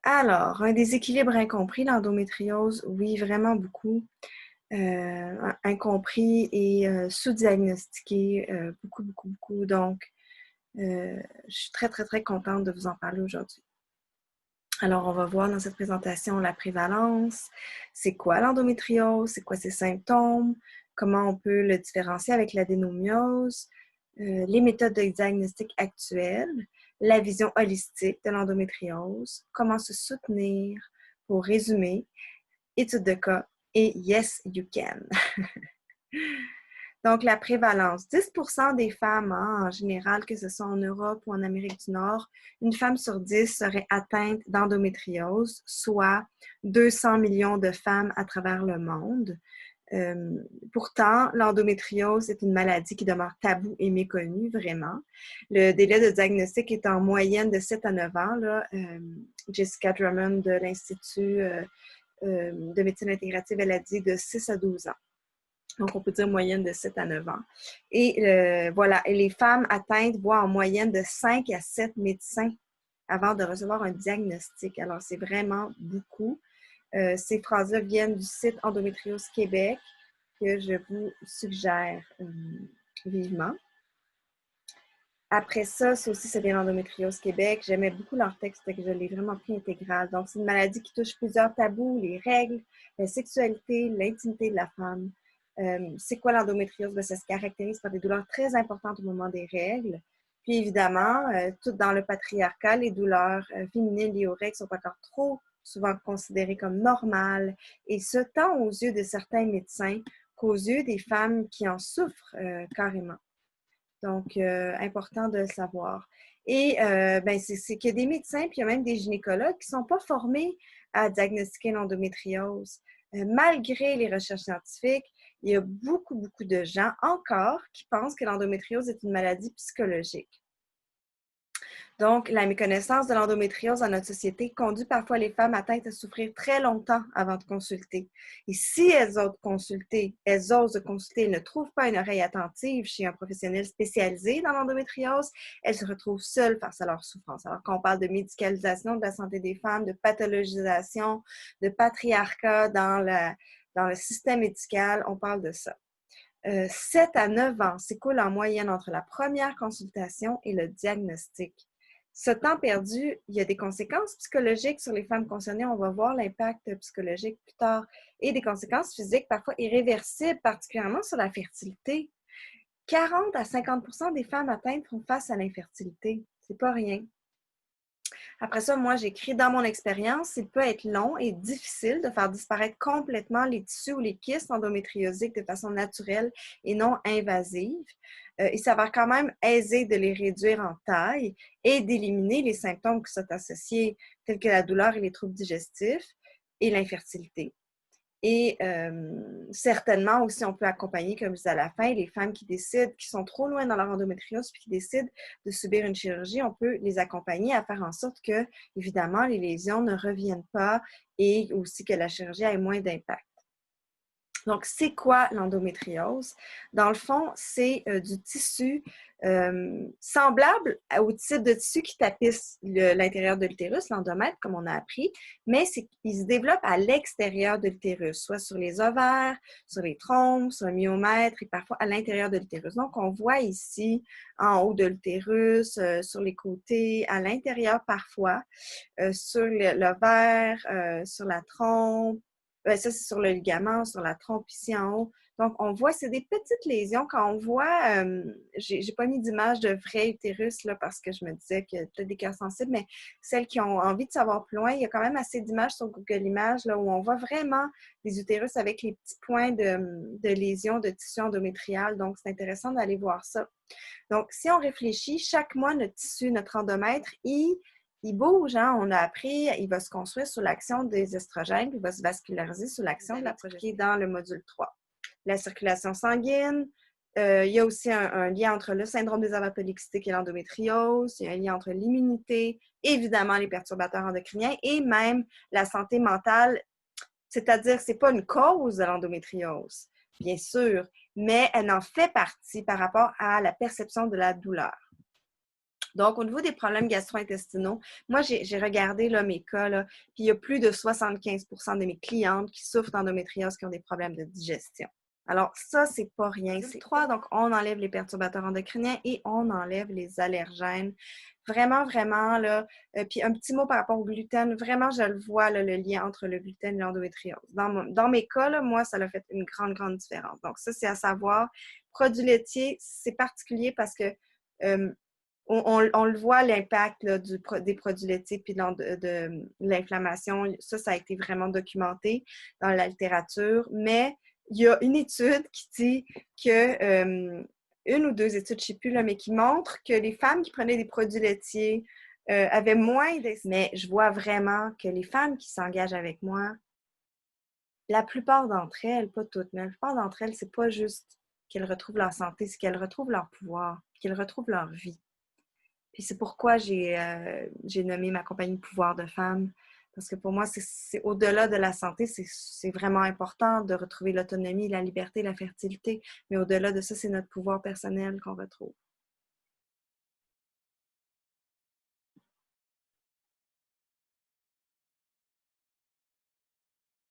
Alors, un déséquilibre incompris, l'endométriose, oui, vraiment beaucoup. Incompris et sous-diagnostiqué, beaucoup, beaucoup, beaucoup. Donc, je suis très, très, très contente de vous en parler aujourd'hui. Alors, on va voir dans cette présentation la prévalence, c'est quoi l'endométriose, c'est quoi ses symptômes, comment on peut le différencier avec l'adénomiose, les méthodes de diagnostic actuelles, la vision holistique de l'endométriose, comment se soutenir, pour résumer, études de cas et Yes, you can. Donc, la prévalence, 10% des femmes, en général, que ce soit en Europe ou en Amérique du Nord, une femme sur 10 serait atteinte d'endométriose, soit 200 millions de femmes à travers le monde. Pourtant, l'endométriose est une maladie qui demeure taboue et méconnue, vraiment. Le délai de diagnostic est en moyenne de 7 à 9 ans. Là. Jessica Drummond de l'Institut de médecine intégrative, elle a dit de 6 à 12 ans. Donc, on peut dire moyenne de 7 à 9 ans. Et voilà, et les femmes atteintes voient en moyenne de 5 à 7 médecins avant de recevoir un diagnostic. Alors, c'est vraiment beaucoup. Ces phrases-là viennent du site Endométriose Québec que je vous suggère vivement. Après ça, ça aussi, ça vient d'Endométriose Québec. J'aimais beaucoup leur texte, que je l'ai vraiment pris intégral. Donc, c'est une maladie qui touche plusieurs tabous, les règles, la sexualité, l'intimité de la femme. C'est quoi l'endométriose? Ben, ça se caractérise par des douleurs très importantes au moment des règles. Puis évidemment, tout dans le patriarcat, les douleurs féminines liées aux règles sont encore trop souvent considérées comme normales, et ce, tant aux yeux de certains médecins qu'aux yeux des femmes qui en souffrent carrément. Donc, important de le savoir. Et ben, c'est qu'il y a des médecins, puis il y a même des gynécologues qui ne sont pas formés à diagnostiquer l'endométriose. Malgré les recherches scientifiques, il y a beaucoup, beaucoup de gens encore qui pensent que l'endométriose est une maladie psychologique. Donc, la méconnaissance de l'endométriose dans notre société conduit parfois les femmes atteintes à souffrir très longtemps avant de consulter. Et si elles osent consulter, elles ne trouvent pas une oreille attentive chez un professionnel spécialisé dans l'endométriose, elles se retrouvent seules face à leur souffrance. Alors, quand on parle de médicalisation de la santé des femmes, de pathologisation, de patriarcat dans le système médical, on parle de ça. 7 à 9 ans s'écoulent en moyenne entre la première consultation et le diagnostic. Ce temps perdu, il y a des conséquences psychologiques sur les femmes concernées. On va voir l'impact psychologique plus tard et des conséquences physiques parfois irréversibles, particulièrement sur la fertilité. 40 à 50% des femmes atteintes font face à l'infertilité. C'est pas rien. Après ça, moi, j'écris dans mon expérience, il peut être long et difficile de faire disparaître complètement les tissus ou les kystes endométriosiques de façon naturelle et non invasive. Il s'avère quand même aisé de les réduire en taille et d'éliminer les symptômes qui sont associés, tels que la douleur et les troubles digestifs et l'infertilité. Et certainement aussi, on peut accompagner, comme je disais à la fin, les femmes qui décident, qui sont trop loin dans leur endométriose puis qui décident de subir une chirurgie, on peut les accompagner à faire en sorte que, évidemment, les lésions ne reviennent pas et aussi que la chirurgie ait moins d'impact. Donc, c'est quoi l'endométriose? Dans le fond, c'est du tissu semblable au type de tissu qui tapisse l'intérieur de l'utérus, l'endomètre, comme on a appris, mais il se développe à l'extérieur de l'utérus, soit sur les ovaires, sur les trompes, sur le myomètre et parfois à l'intérieur de l'utérus. Donc, on voit ici, en haut de l'utérus, sur les côtés, à l'intérieur parfois, sur l'ovaire, sur la trompe. Ça, c'est sur le ligament, sur la trompe ici en haut. Donc, on voit, c'est des petites lésions. Quand on voit, j'ai pas mis d'image de vrai utérus là, parce que je me disais que peut-être des cœurs sensibles, mais celles qui ont envie de savoir plus loin, il y a quand même assez d'images sur Google Images là, où on voit vraiment les utérus avec les petits points de lésions de tissu endométrial. Donc, c'est intéressant d'aller voir ça. Donc, si on réfléchit, chaque mois, notre tissu, notre endomètre, il bouge, hein? On a appris, il va se construire sous l'action des estrogènes, puis il va se vasculariser sous l'action de la progestérone dans le module 3. La circulation sanguine, il y a aussi un lien entre le syndrome des ovaires polykystiques et l'endométriose, il y a un lien entre l'immunité, évidemment les perturbateurs endocriniens et même la santé mentale, c'est-à-dire que ce n'est pas une cause de l'endométriose, bien sûr, mais elle en fait partie par rapport à la perception de la douleur. Donc, au niveau des problèmes gastro-intestinaux, moi, j'ai regardé là, mes cas, là, puis il y a plus de 75% de mes clientes qui souffrent d'endométriose qui ont des problèmes de digestion. Alors, ça, c'est pas rien. C'est trois. Donc, on enlève les perturbateurs endocriniens et on enlève les allergènes. Vraiment, vraiment, là. Puis un petit mot par rapport au gluten. Vraiment, je le vois, là, le lien entre le gluten et l'endométriose. Dans mes cas, là, moi, ça a fait une grande, grande différence. Donc, ça, c'est à savoir. Produits laitiers, c'est particulier parce que on le voit, l'impact là, des produits laitiers puis de l'inflammation. Ça a été vraiment documenté dans la littérature. Mais il y a une étude qui dit que, une ou deux études, je ne sais plus, là, mais qui montrent que les femmes qui prenaient des produits laitiers avaient moins de... Mais je vois vraiment que les femmes qui s'engagent avec moi, la plupart d'entre elles, pas toutes, mais la plupart d'entre elles, c'est pas juste qu'elles retrouvent leur santé, c'est qu'elles retrouvent leur pouvoir, qu'elles retrouvent leur vie. Puis c'est pourquoi j'ai nommé ma compagnie Pouvoir de femmes. Parce que pour moi, c'est au-delà de la santé, c'est vraiment important de retrouver l'autonomie, la liberté, la fertilité. Mais au-delà de ça, c'est notre pouvoir personnel qu'on retrouve.